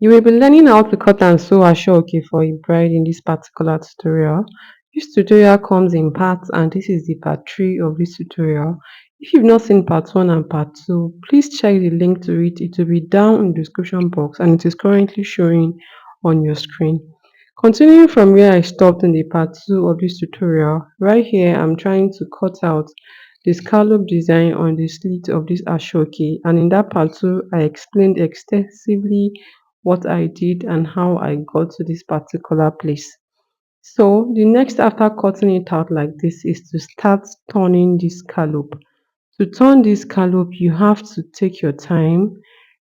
You will be learning how to cut and sew Ashoke for a bride in this particular tutorial. This tutorial comes in parts and this is the part 3 of this tutorial. If you've not seen part 1 and part 2, please check the link to it. It will be down in the description box and it is currently showing on your screen. Continuing from where I stopped in the part 2 of this tutorial, right here I'm trying to cut out the scallop design on the slit of this Ashoke, and in that part 2 I explained extensively what I did and how I got to this particular place. So the next after cutting it out like this is to start turning this scallop. To turn this scallop, you have to take your time,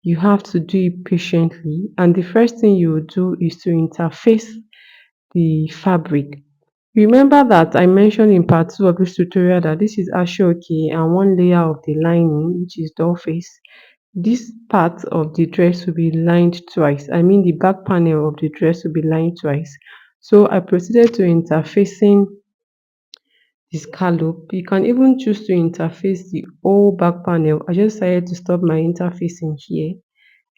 you have to do it patiently, and the first thing you will do is to interface the fabric. Remember that I mentioned in part 2 of this tutorial that this is Ashoke and one layer of the lining, which is doll face. This part of the dress will be lined twice. I mean the back panel of the dress will be lined twice. So I proceeded to interfacing the scallop. You can even choose to interface the whole back panel. I just decided to stop my interfacing here.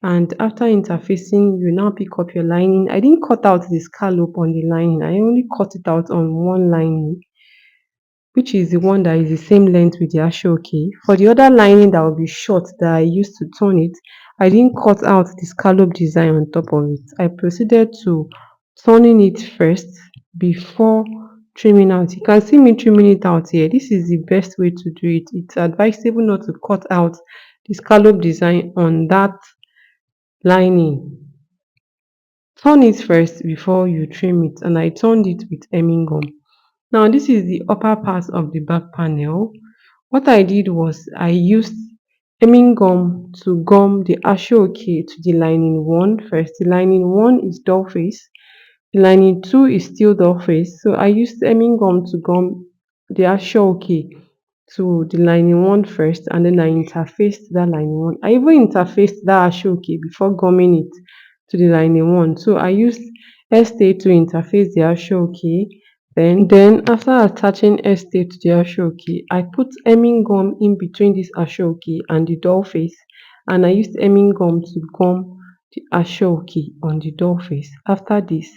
And after interfacing, you now pick up your lining. I didn't cut out the scallop on the lining. I only cut it out on one lining, which is the one that is the same length with the Ashoke. For the other lining that will be short that I used to turn it, I didn't cut out the scallop design on top of it. I proceeded to turning it first before trimming out. You can see me trimming it out here. This is the best way to do it. It's advisable not to cut out the scallop design on that lining. Turn it first before you trim it, and I turned it with hemming gum. Now this is the upper part of the back panel. What I did was I used hemming gum to gum the Ashoke to the lining one first. The lining one is doll face. The lining two is still doll face. So I used hemming gum to gum the Ashoke to the lining one first, and then I interfaced that lining one. I even interfaced that Ashoke before gumming it to the lining one. So I used stay to interface the Ashoke. Then after attaching stay to the Ashoke, I put hemming gum in between this Ashoke and the doll face, and I used hemming gum to gum the Ashoke on the doll face. After this,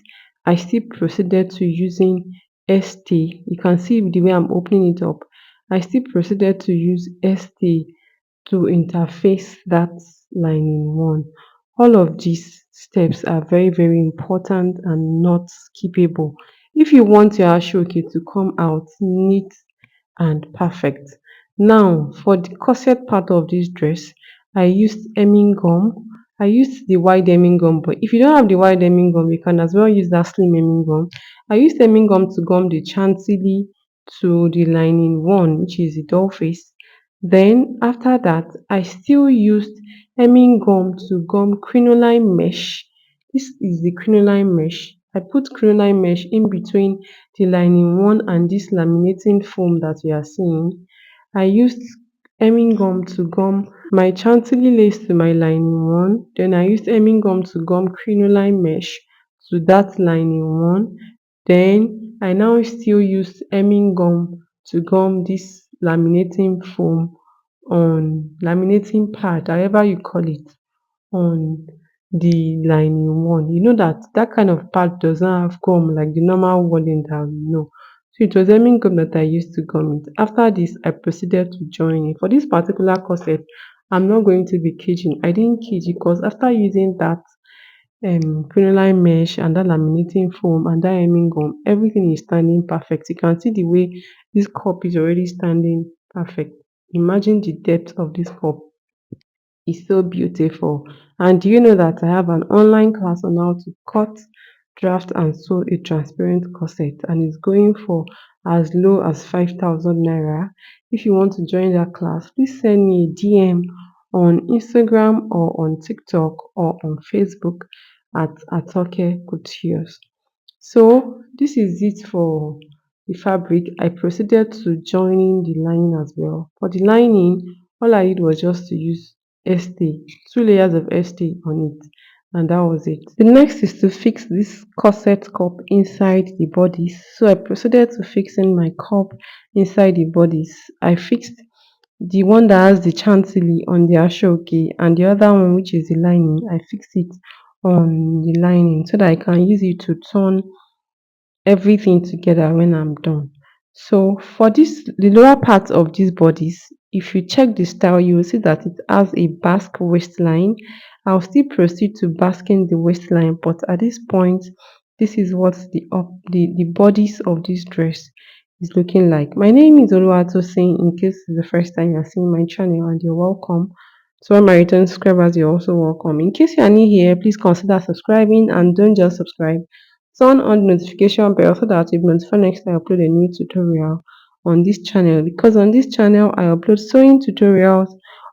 I still proceeded to using ST. You can see the way I'm opening it up. I still proceeded to use ST to interface that lining one. All of these steps are very, very important and not skippable if you want your Ashoke to come out neat and perfect. Now, for the corset part of this dress, I used hemming gum. I used the wide hemming gum, but if you don't have the wide hemming gum, you can as well use that slim hemming gum. I used hemming gum to gum the chantilly to the lining one, which is the doll face. Then after that, I still used hemming gum to gum crinoline mesh. This is the crinoline mesh. I put crinoline mesh in between the lining one and this laminating foam that you are seeing. I used hemming gum to gum my chantilly lace to my lining one. Then I used hemming gum to gum crinoline mesh to that lining one. Then I now still use hemming gum to gum this laminating foam on laminating pad, however you call it, on the lining one. You know that that kind of pad does not have gum like the normal one that we know. So it was hemming gum that I used to gum it. After this, I proceeded to join it. For this particular corset, I'm not going to be caging. I didn't cage it because after using that crinoline mesh and that laminating foam and that hemming gum, everything is standing perfect. You can see the way this cup is already standing perfect. Imagine the depth of this cup is so beautiful. And do you know that I have an online class on how to cut, draft, and sew a transparent corset, and it's going for as low as 5,000 naira. If you want to join that class, please send me a DM on Instagram or on TikTok or on Facebook at Atoke Coutiers. So this is it for the fabric. I proceeded to joining the lining as well. For the lining, all I did was just to use ST, two layers of ST on it, and that was it. The next is to fix this corset cup inside the bodice. So I proceeded to fixing my cup inside the bodice. I fixed the one that has the chantilly on the Ashoke and the other one which is the lining, I fixed it on the lining so that I can use it to turn everything together when I'm done. So for this, the lower part of this bodice, if you check the style, you will see that it has a basque waistline. I'll still proceed to basking the waistline, but at this point, this is what the bodice of this dress is looking like. My name is Oluwatosin. In case it's the first time you're seeing my channel, and you're welcome. To all my return subscribers, you're also welcome. In case you are new here, please consider subscribing, and don't just subscribe, turn on the notification bell so that you'll be notified next time I upload a new tutorial on this channel, because on this channel I upload sewing tutorials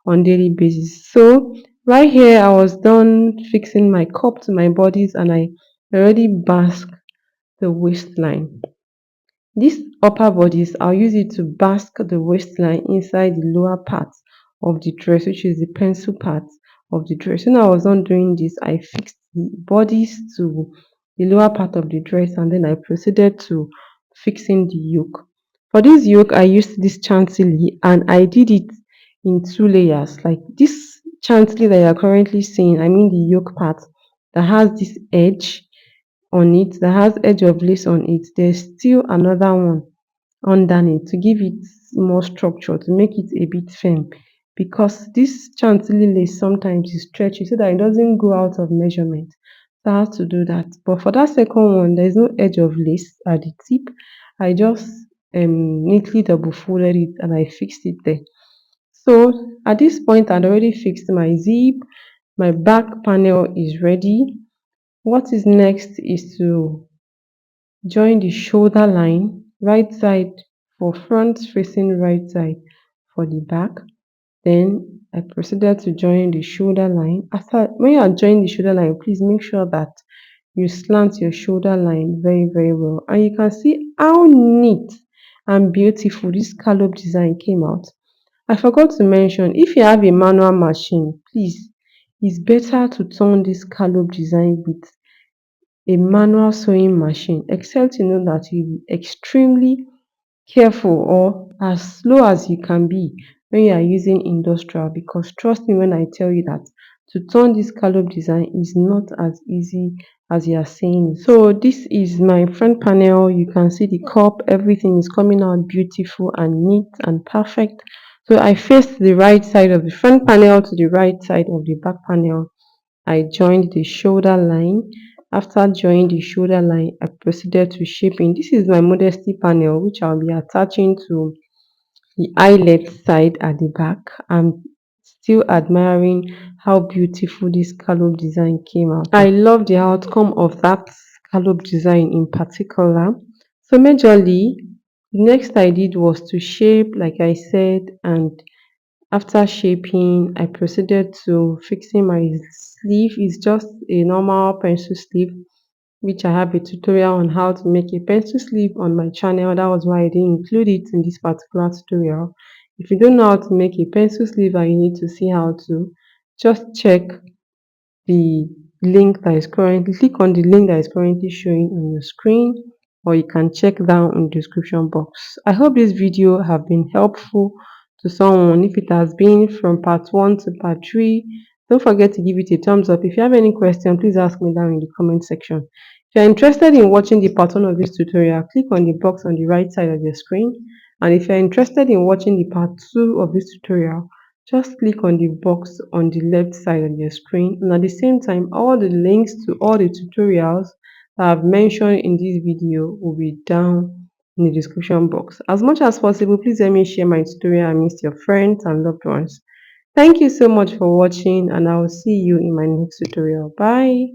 on daily basis. So right here I was done fixing my cup to my bodies, and I already basked the waistline. This upper bodice, I'll use it to bask the waistline inside the lower part of the dress, which is the pencil part of the dress. When I was done doing this, I fixed the bodice to the lower part of the dress, and then I proceeded to fixing the yoke. For this yoke, I used this chantilly, and I did it in two layers. Like this chantilly that you're currently seeing, I mean the yoke part that has this edge on it, that has edge of lace on it, there's still another one underneath to give it more structure, to make it a bit firm, because this chantilly lace sometimes is stretchy so that it doesn't go out of measurement. So I have to do that. But for that second one, there's no edge of lace at the tip. I just neatly double folded it and I fixed it there. So at this point, I'd already fixed my zip. My back panel is ready. What is next is to join the shoulder line, right side for front facing right side for the back. Then I proceeded to join the shoulder line. After, when you are joining the shoulder line, please make sure that you slant your shoulder line very, very well. And you can see how neat and beautiful this scallop design came out. I forgot to mention, if you have a manual machine, please, it's better to turn this scallop design with a manual sewing machine, except you know that you'll be extremely careful or as slow as you can be when you are using industrial, because trust me when I tell you that to turn this scallop design is not as easy as you are saying it. So this is my front panel. You can see the cup, everything is coming out beautiful and neat and perfect. So I faced the right side of the front panel to the right side of the back panel. I joined the shoulder line. After joining the shoulder line, I proceeded to shaping. This is my modesty panel, which I'll be attaching to the eyelet side at the back. I'm still admiring how beautiful this scallop design came out. I love the outcome of that scallop design in particular. So majorly, the next I did was to shape, like I said, and after shaping, I proceeded to fixing my sleeve. It's just a normal pencil sleeve, which I have a tutorial on how to make a pencil sleeve on my channel. That was why I didn't include it in this particular tutorial. If you don't know how to make a pencil sleeve and you need to see how to, just check the link that is currently click on the link that is currently showing on your screen, or you can check down in the description box. I hope this video have been helpful to someone. If it has been, from part 1 to part 3, don't forget to give it a thumbs up. If you have any question, please ask me down in the comment section. If you're interested in watching the part 1 of this tutorial, click on the box on the right side of your screen. And if you're interested in watching the part 2 of this tutorial, just click on the box on the left side of your screen, and at the same time all the links to all the tutorials that I've mentioned in this video will be down in the description box. As much as possible, please let me share my tutorial amongst your friends and loved ones. Thank you so much for watching, and I will see you in my next tutorial. Bye.